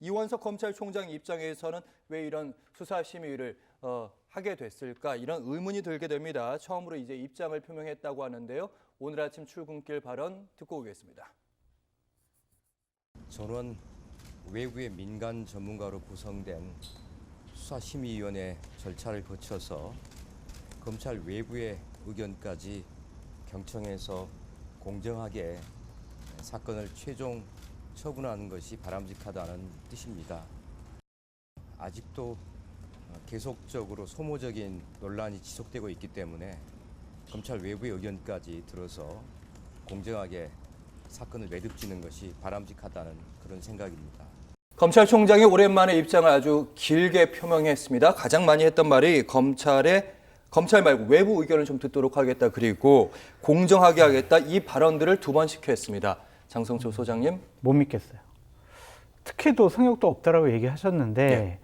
이원석 검찰총장 입장에서는 왜 이런 수사심의를 하게 됐을까 이런 의문이 들게 됩니다. 처음으로 이제 입장을 표명했다고 하는데요. 오늘 아침 출근길 발언 듣고 오겠습니다. 저는 외부의 민간 전문가로 구성된 수사심의위원회 절차를 거쳐서 검찰 외부의 의견까지 경청해서 공정하게 사건을 최종 처분하는 것이 바람직하다는 뜻입니다. 아직도 계속적으로 소모적인 논란이 지속되고 있기 때문에 검찰 외부의 의견까지 들어서 공정하게 사건을 매듭지는 것이 바람직하다는 그런 생각입니다. 검찰총장이 오랜만에 입장을 아주 길게 표명했습니다. 가장 많이 했던 말이 검찰 말고 외부 의견을 좀 듣도록 하겠다. 그리고 공정하게 하겠다. 이 발언들을 두 번씩 했습니다. 장성철 소장님. 못 믿겠어요. 특혜도 성역도 없다라고 얘기하셨는데 네.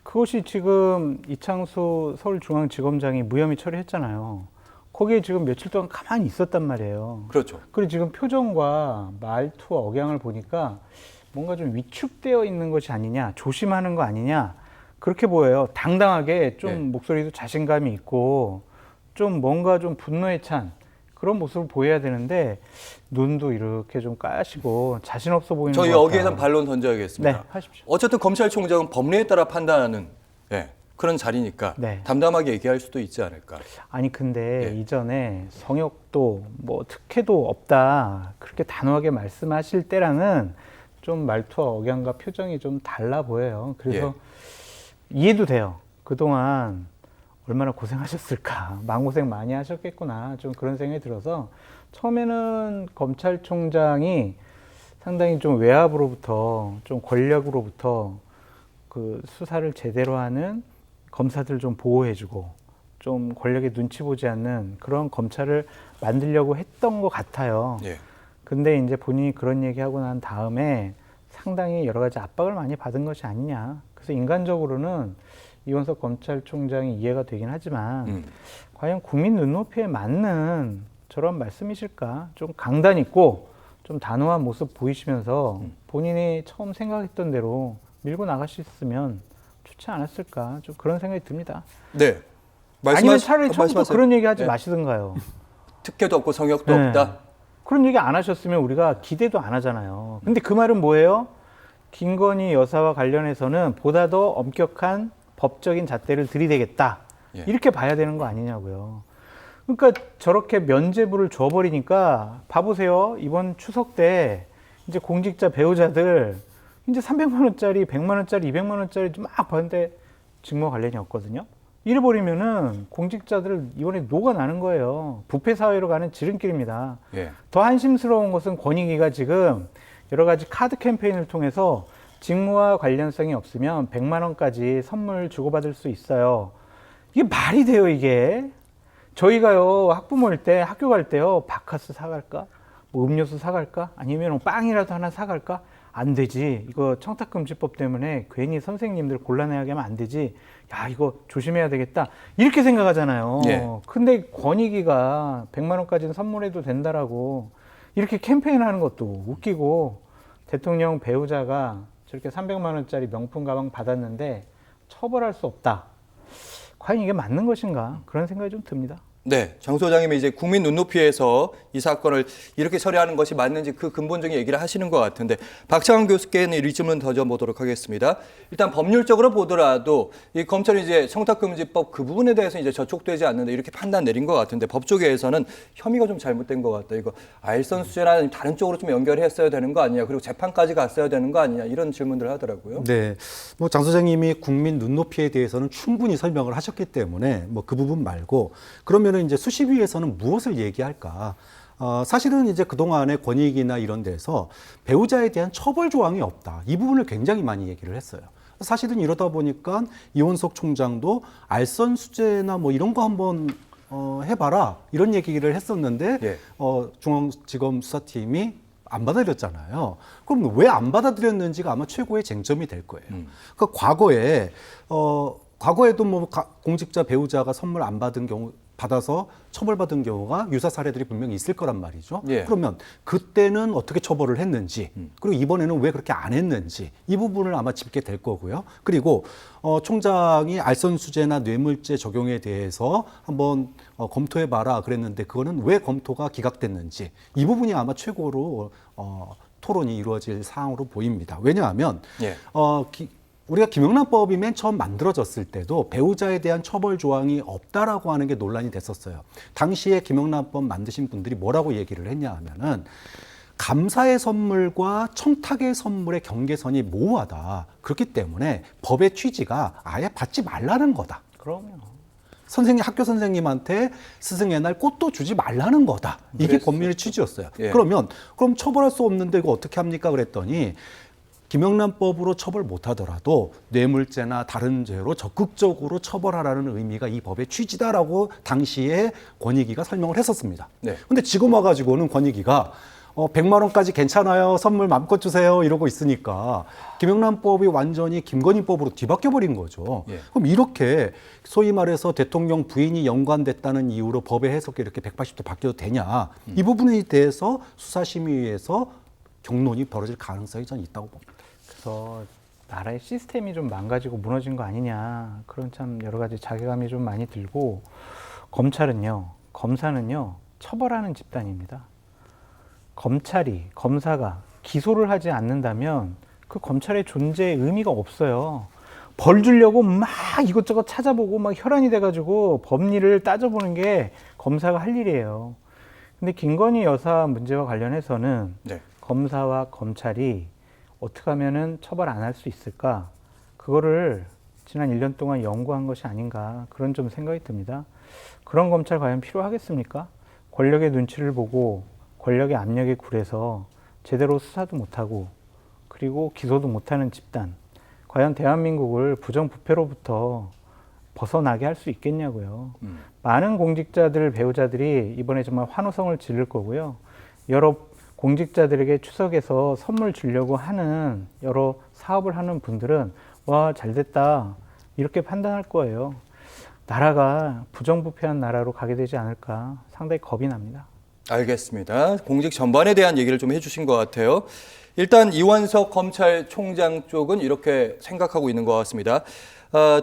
그것이 지금 이창수 서울중앙지검장이 무혐의 처리했잖아요. 거기에 지금 며칠 동안 가만히 있었단 말이에요. 그렇죠. 그리고 지금 표정과 말투 억양을 보니까 뭔가 좀 위축되어 있는 것이 아니냐, 조심하는 거 아니냐 그렇게 보여요. 당당하게 좀 네. 목소리도 자신감이 있고 좀 뭔가 좀 분노에 찬 그런 모습을 보여야 되는데 눈도 이렇게 좀 까시고 자신 없어 보이는 것 저희 같아요. 여기에선 반론 던져야겠습니다. 네, 하십시오. 어쨌든 검찰총장은 법리에 따라 판단하는 그런 자리니까 네. 담담하게 얘기할 수도 있지 않을까. 아니 근데 예. 이전에 성역도 뭐 특혜도 없다 그렇게 단호하게 말씀하실 때랑은 좀 말투와 억양과 표정이 좀 달라 보여요. 그래서 이해도 돼요. 그동안 얼마나 고생하셨을까, 마음고생 많이 하셨겠구나 좀 그런 생각이 들어서 처음에는 검찰총장이 상당히 좀 외압으로부터 좀 권력으로부터 그 수사를 제대로 하는 검사들 좀 보호해주고 좀 권력에 눈치 보지 않는 그런 검찰을 만들려고 했던 것 같아요. 예. 근데 이제 본인이 그런 얘기하고 난 다음에 상당히 여러 가지 압박을 많이 받은 것이 아니냐. 그래서 인간적으로는 이원석 검찰총장이 이해가 되긴 하지만 과연 국민 눈높이에 맞는 저런 말씀이실까? 좀 강단 있고 좀 단호한 모습 보이시면서 본인이 처음 생각했던 대로 밀고 나갈 수 있으면 좋지 않았을까? 좀 그런 생각이 듭니다. 네. 아니면 차라리 처음부터 말씀하세요. 그런 얘기 하지 네. 마시든가요. 특혜도 없고 성역도 네. 없다. 그런 얘기 안 하셨으면 우리가 기대도 안 하잖아요. 근데 그 말은 뭐예요? 김건희 여사와 관련해서는 보다 더 엄격한 법적인 잣대를 들이대겠다. 예. 이렇게 봐야 되는 거 아니냐고요. 그러니까 저렇게 면죄부를 줘버리니까 봐보세요. 이번 추석 때 이제 공직자 배우자들 이제 300만 원짜리, 100만 원짜리, 200만 원짜리 막 받는데 직무 관련이 없거든요. 이래버리면은 공직자들 이번에 녹아 나는 거예요. 부패 사회로 가는 지름길입니다. 예. 더 한심스러운 것은 권익위가 지금 여러 가지 카드 캠페인을 통해서 직무와 관련성이 없으면 100만 원까지 선물 주고받을 수 있어요. 이게 말이 돼요, 이게? 저희가요, 학부모일 때, 학교 갈 때요, 바카스 사갈까? 뭐 음료수 사갈까? 아니면 빵이라도 하나 사갈까? 안 되지. 이거 청탁금지법 때문에 괜히 선생님들 곤란해하게 하면 안 되지. 야, 이거 조심해야 되겠다. 이렇게 생각하잖아요. 예. 근데 권익위가 100만 원까지는 선물해도 된다라고 이렇게 캠페인하는 것도 웃기고 대통령 배우자가 저렇게 300만 원짜리 명품 가방 받았는데 처벌할 수 없다. 과연 이게 맞는 것인가? 그런 생각이 좀 듭니다. 네, 장 소장님이 이제 국민 눈높이에서 이 사건을 이렇게 처리하는 것이 맞는지 그 근본적인 얘기를 하시는 것 같은데 박창환 교수께는 이 질문 던져보도록 하겠습니다. 일단 법률적으로 보더라도 이 검찰이 이제 청탁금지법 그 부분에 대해서 이제 저촉되지 않는데 이렇게 판단 내린 것 같은데 법조계에서는 혐의가 좀 잘못된 것 같다. 이거 알선수재나 다른 쪽으로 좀 연결했어야 되는 거 아니냐. 그리고 재판까지 갔어야 되는 거 아니냐. 이런 질문들을 하더라고요. 네, 뭐 장 소장님이 국민 눈높이에 대해서는 충분히 설명을 하셨기 때문에 뭐 그 부분 말고 그러면은 이제 수시비에서는 무엇을 얘기할까? 사실은 이제 그동안의 권익이나 이런 데서 배우자에 대한 처벌 조항이 없다. 이 부분을 굉장히 많이 얘기를 했어요. 사실은 이러다 보니까 이원석 총장도 알선수재나 뭐 이런 거 한번 해봐라 이런 얘기를 했었는데 예. 중앙지검 수사팀이 안 받아들였잖아요. 그럼 왜 안 받아들였는지가 아마 최고의 쟁점이 될 거예요. 그러니까 과거에도 뭐 공직자 배우자가 선물 안 받은 경우 받아서 처벌받은 경우가 유사 사례들이 분명히 있을 거란 말이죠. 예. 그러면 그때는 어떻게 처벌을 했는지, 그리고 이번에는 왜 그렇게 안 했는지 이 부분을 아마 짚게 될 거고요. 그리고 총장이 알선수재나 뇌물죄 적용에 대해서 한번 검토해봐라 그랬는데 그거는 왜 검토가 기각됐는지 이 부분이 아마 최고로 토론이 이루어질 사항으로 보입니다. 왜냐하면 예. 우리가 김영란법이 맨 처음 만들어졌을 때도 배우자에 대한 처벌 조항이 없다라고 하는 게 논란이 됐었어요. 당시에 김영란법 만드신 분들이 뭐라고 얘기를 했냐 하면은 감사의 선물과 청탁의 선물의 경계선이 모호하다. 그렇기 때문에 법의 취지가 아예 받지 말라는 거다. 그럼요. 학교 선생님한테 스승의 날 꽃도 주지 말라는 거다. 이게 그랬었죠. 법률의 취지였어요. 예. 그럼 처벌할 수 없는데 이거 어떻게 합니까? 그랬더니 김영란법으로 처벌 못하더라도 뇌물죄나 다른 죄로 적극적으로 처벌하라는 의미가 이 법의 취지다라고 당시에 권익위가 설명을 했었습니다. 네. 근데 지금 와가지고는 권익위가 100만 원까지 괜찮아요. 선물 마음껏 주세요. 이러고 있으니까 김영란법이 완전히 김건희법으로 뒤바뀌어 버린 거죠. 예. 그럼 이렇게 소위 말해서 대통령 부인이 연관됐다는 이유로 법의 해석이 이렇게 180도 바뀌어도 되냐. 이 부분에 대해서 수사심의위에서 경론이 벌어질 가능성이 전 있다고 봅니다. 그래서 나라의 시스템이 좀 망가지고 무너진 거 아니냐 그런 참 여러 가지 자괴감이 좀 많이 들고 검사는요 처벌하는 집단입니다. 검사가 기소를 하지 않는다면 그 검찰의 존재의 의미가 없어요. 벌 주려고 막 이것저것 찾아보고 막 혈안이 돼가지고 법리를 따져보는 게 검사가 할 일이에요. 근데 김건희 여사 문제와 관련해서는 네. 검사와 검찰이 어떻게 하면은 처벌 안 할 수 있을까? 그거를 지난 1년 동안 연구한 것이 아닌가 그런 좀 생각이 듭니다. 그런 검찰 과연 필요하겠습니까? 권력의 눈치를 보고 권력의 압력에 굴해서 제대로 수사도 못하고 그리고 기소도 못하는 집단. 과연 대한민국을 부정부패로부터 벗어나게 할 수 있겠냐고요. 많은 공직자들, 배우자들이 이번에 정말 환호성을 지를 거고요. 여러 공직자들에게 추석에서 선물 주려고 하는 여러 사업을 하는 분들은 와, 잘 됐다. 이렇게 판단할 거예요. 나라가 부정부패한 나라로 가게 되지 않을까 상당히 겁이 납니다. 알겠습니다. 공직 전반에 대한 얘기를 좀 해주신 것 같아요. 일단 이완석 검찰총장 쪽은 이렇게 생각하고 있는 것 같습니다.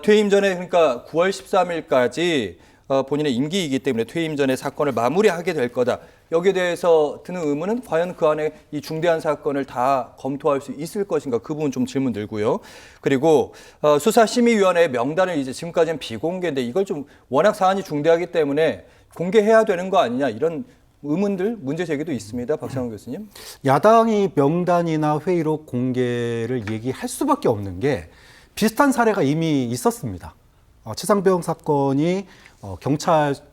퇴임 전에 그러니까 9월 13일까지 본인의 임기이기 때문에 퇴임 전에 사건을 마무리하게 될 거다. 여기에 대해서 드는 의문은 과연 그 안에 이 중대한 사건을 다 검토할 수 있을 것인가 그 부분 좀 질문 들고요. 그리고 수사심의위원회 명단을 이제 지금까지는 비공개인데 이걸 좀 워낙 사안이 중대하기 때문에 공개해야 되는 거 아니냐 이런 의문들, 문제 제기도 있습니다. 박상훈 교수님. 야당이 명단이나 회의록 공개를 얘기할 수밖에 없는 게 비슷한 사례가 이미 있었습니다. 최상병 사건이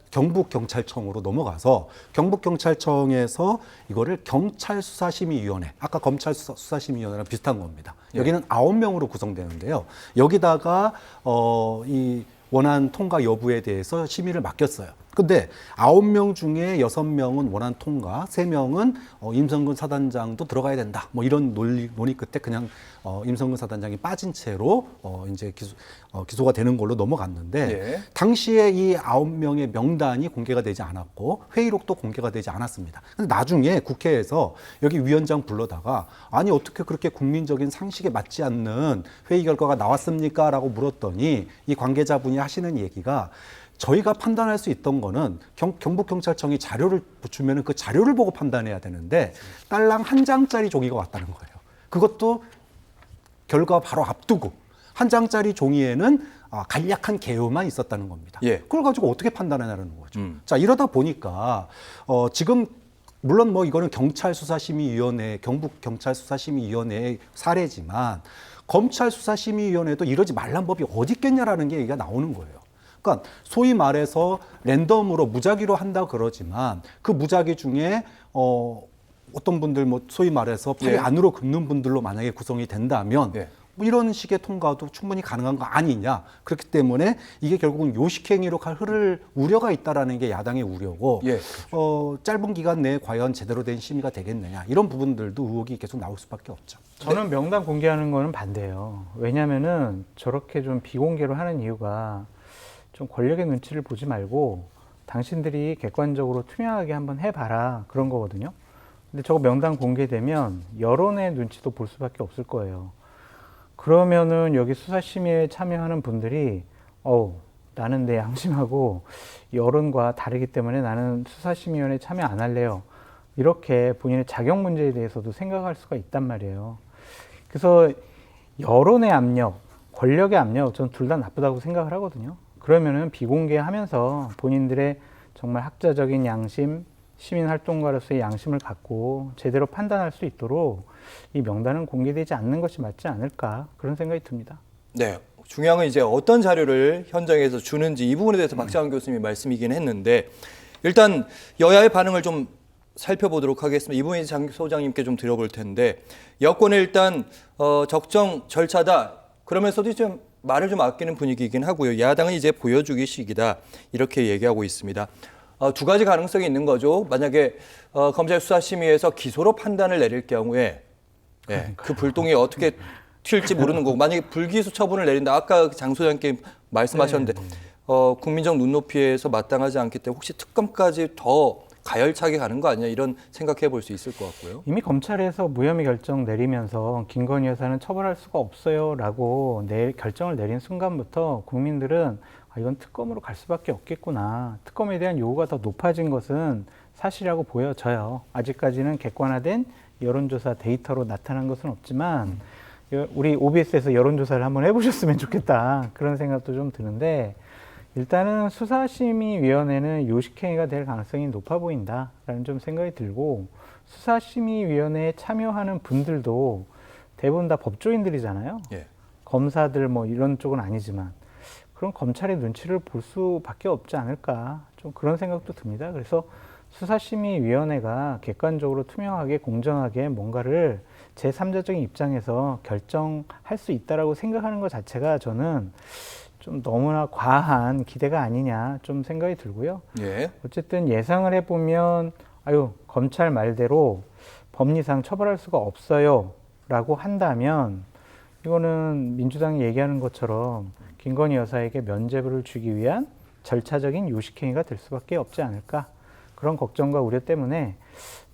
경북경찰청으로 넘어가서 경북경찰청에서 이거를 경찰수사심의위원회, 아까 검찰수사심의위원회랑 비슷한 겁니다. 여기는 9명으로 구성되는데요. 여기다가 이 원안 통과 여부에 대해서 심의를 맡겼어요. 근데 9명 중에 6명은 원안 통과, 3명은 임성근 사단장도 들어가야 된다. 뭐 이런 논의 끝에 그냥 임성근 사단장이 빠진 채로 이제 기소가 되는 걸로 넘어갔는데 예. 당시에 이 9명의 명단이 공개가 되지 않았고 회의록도 공개가 되지 않았습니다. 근데 나중에 국회에서 여기 위원장 불러다가 아니 어떻게 그렇게 국민적인 상식에 맞지 않는 회의 결과가 나왔습니까? 라고 물었더니 이 관계자분이 하시는 얘기가 저희가 판단할 수 있던 거는 경북경찰청이 자료를 붙이면 그 자료를 보고 판단해야 되는데 딸랑 한 장짜리 종이가 왔다는 거예요. 그것도 결과 바로 앞두고 한 장짜리 종이에는 간략한 개요만 있었다는 겁니다. 예. 그걸 가지고 어떻게 판단하냐는 거죠. 자, 이러다 보니까 지금 물론 뭐 이거는 경찰수사심의위원회, 경북경찰수사심의위원회의 사례지만 검찰수사심의위원회도 이러지 말란 법이 어디 있겠냐라는 게 얘기가 나오는 거예요. 그러니까 소위 말해서 랜덤으로 무작위로 한다 그러지만 그 무작위 중에 어떤 분들 뭐 소위 말해서 팔 예. 안으로 긋는 분들로 만약에 구성이 된다면 예. 뭐 이런 식의 통과도 충분히 가능한 거 아니냐. 그렇기 때문에 이게 결국은 요식행위로 흐를 우려가 있다라는 게 야당의 우려고 예. 짧은 기간 내에 과연 제대로 된 심의가 되겠느냐. 이런 부분들도 의혹이 계속 나올 수밖에 없죠. 저는 명단 공개하는 거는 반대예요. 왜냐면은 저렇게 좀 비공개로 하는 이유가 좀 권력의 눈치를 보지 말고 당신들이 객관적으로 투명하게 한번 해봐라 그런 거거든요. 근데 저거 명단 공개되면 여론의 눈치도 볼 수밖에 없을 거예요. 그러면은 여기 수사심의에 참여하는 분들이 나는 내 양심하고 여론과 다르기 때문에 나는 수사심의위원회에 참여 안 할래요. 이렇게 본인의 자격 문제에 대해서도 생각할 수가 있단 말이에요. 그래서 여론의 압력, 권력의 압력, 저는 둘 다 나쁘다고 생각을 하거든요. 그러면은 비공개하면서 본인들의 정말 학자적인 양심, 시민활동가로서의 양심을 갖고 제대로 판단할 수 있도록 이 명단은 공개되지 않는 것이 맞지 않을까 그런 생각이 듭니다. 네. 중요한 건 이제 어떤 자료를 현장에서 주는지 이 부분에 대해서 박장훈 교수님이 말씀이긴 했는데 일단 여야의 반응을 좀 살펴보도록 하겠습니다. 이 부분이 장 소장님께 좀 드려볼 텐데 여권은 일단 적정 절차다. 그러면서도 좀 말을 좀 아끼는 분위기이긴 하고요. 야당은 이제 보여주기식이다. 이렇게 얘기하고 있습니다. 두 가지 가능성이 있는 거죠. 만약에 검찰 수사심의에서 기소로 판단을 내릴 경우에 그 불똥이 어떻게 튈지 모르는 거고 만약에 불기소 처분을 내린다. 아까 장 소장님께 말씀하셨는데 국민적 눈높이에서 마땅하지 않기 때문에 혹시 특검까지 더 가열차게 가는 거 아니냐 이런 생각해 볼 수 있을 것 같고요. 이미 검찰에서 무혐의 결정 내리면서 김건희 여사는 처벌할 수가 없어요라고 결정을 내린 순간부터 국민들은 이건 특검으로 갈 수밖에 없겠구나. 특검에 대한 요구가 더 높아진 것은 사실이라고 보여져요. 아직까지는 객관화된 여론조사 데이터로 나타난 것은 없지만 우리 OBS에서 여론조사를 한번 해보셨으면 좋겠다. 그런 생각도 좀 드는데 일단은 수사심의위원회는 요식행위가 될 가능성이 높아 보인다라는 좀 생각이 들고 수사심의위원회에 참여하는 분들도 대부분 다 법조인들이잖아요. 예. 검사들 뭐 이런 쪽은 아니지만 그럼 검찰의 눈치를 볼 수밖에 없지 않을까 좀 그런 생각도 듭니다. 그래서 수사심의위원회가 객관적으로 투명하게 공정하게 뭔가를 제3자적인 입장에서 결정할 수 있다라고 생각하는 것 자체가 저는 좀 너무나 과한 기대가 아니냐 좀 생각이 들고요. 예. 어쨌든 예상을 해보면 검찰 말대로 법리상 처벌할 수가 없어요 라고 한다면 이거는 민주당이 얘기하는 것처럼 김건희 여사에게 면죄부를 주기 위한 절차적인 요식행위가 될 수밖에 없지 않을까 그런 걱정과 우려 때문에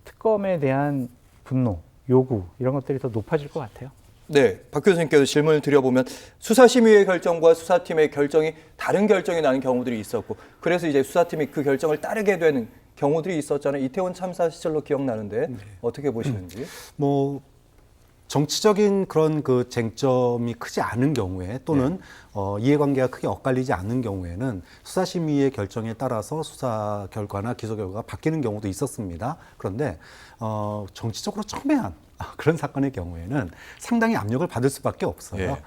특검에 대한 분노, 요구 이런 것들이 더 높아질 것 같아요. 네, 박 교수님께도 질문을 드려보면 수사심의의 결정과 수사팀의 결정이 다른 결정이 나는 경우들이 있었고 그래서 이제 수사팀이 그 결정을 따르게 되는 경우들이 있었잖아요. 이태원 참사 시절로 기억나는데 어떻게 보시는지? 뭐 정치적인 그런 그 쟁점이 크지 않은 경우에 또는 이해관계가 크게 엇갈리지 않는 경우에는 수사심의의 결정에 따라서 수사 결과나 기소 결과가 바뀌는 경우도 있었습니다. 그런데 정치적으로 첨예한 그런 사건의 경우에는 상당히 압력을 받을 수밖에 없어요. 예.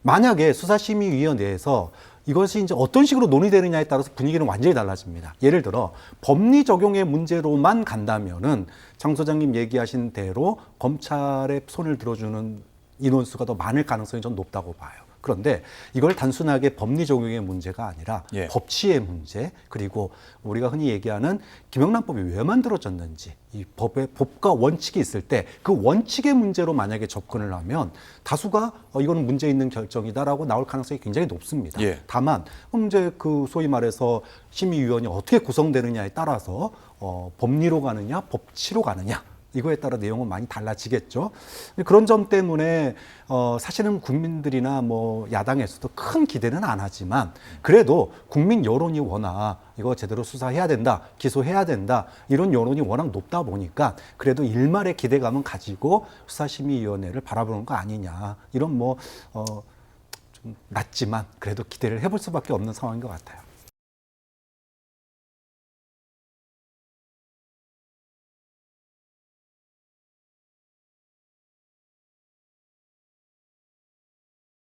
만약에 수사심의위원회에서 이것이 이제 어떤 식으로 논의되느냐에 따라서 분위기는 완전히 달라집니다. 예를 들어 법리 적용의 문제로만 간다면은 장 소장님 얘기하신 대로 검찰의 손을 들어주는 인원수가 더 많을 가능성이 좀 높다고 봐요. 그런데 이걸 단순하게 법리 적용의 문제가 아니라 예. 법치의 문제 그리고 우리가 흔히 얘기하는 김영란법이 왜 만들어졌는지 이 법과 원칙이 있을 때 그 원칙의 문제로 만약에 접근을 하면 다수가 이거는 문제 있는 결정이다라고 나올 가능성이 굉장히 높습니다. 예. 다만 이제 그 소위 말해서 심의위원이 어떻게 구성되느냐에 따라서 법리로 가느냐 법치로 가느냐 이거에 따라 내용은 많이 달라지겠죠. 그런 점 때문에 사실은 국민들이나 뭐 야당에서도 큰 기대는 안 하지만 그래도 국민 여론이 워낙 이거 제대로 수사해야 된다, 기소해야 된다 이런 여론이 워낙 높다 보니까 그래도 일말의 기대감은 가지고 수사심의위원회를 바라보는 거 아니냐 이런 좀 낮지만 그래도 기대를 해볼 수밖에 없는 상황인 것 같아요.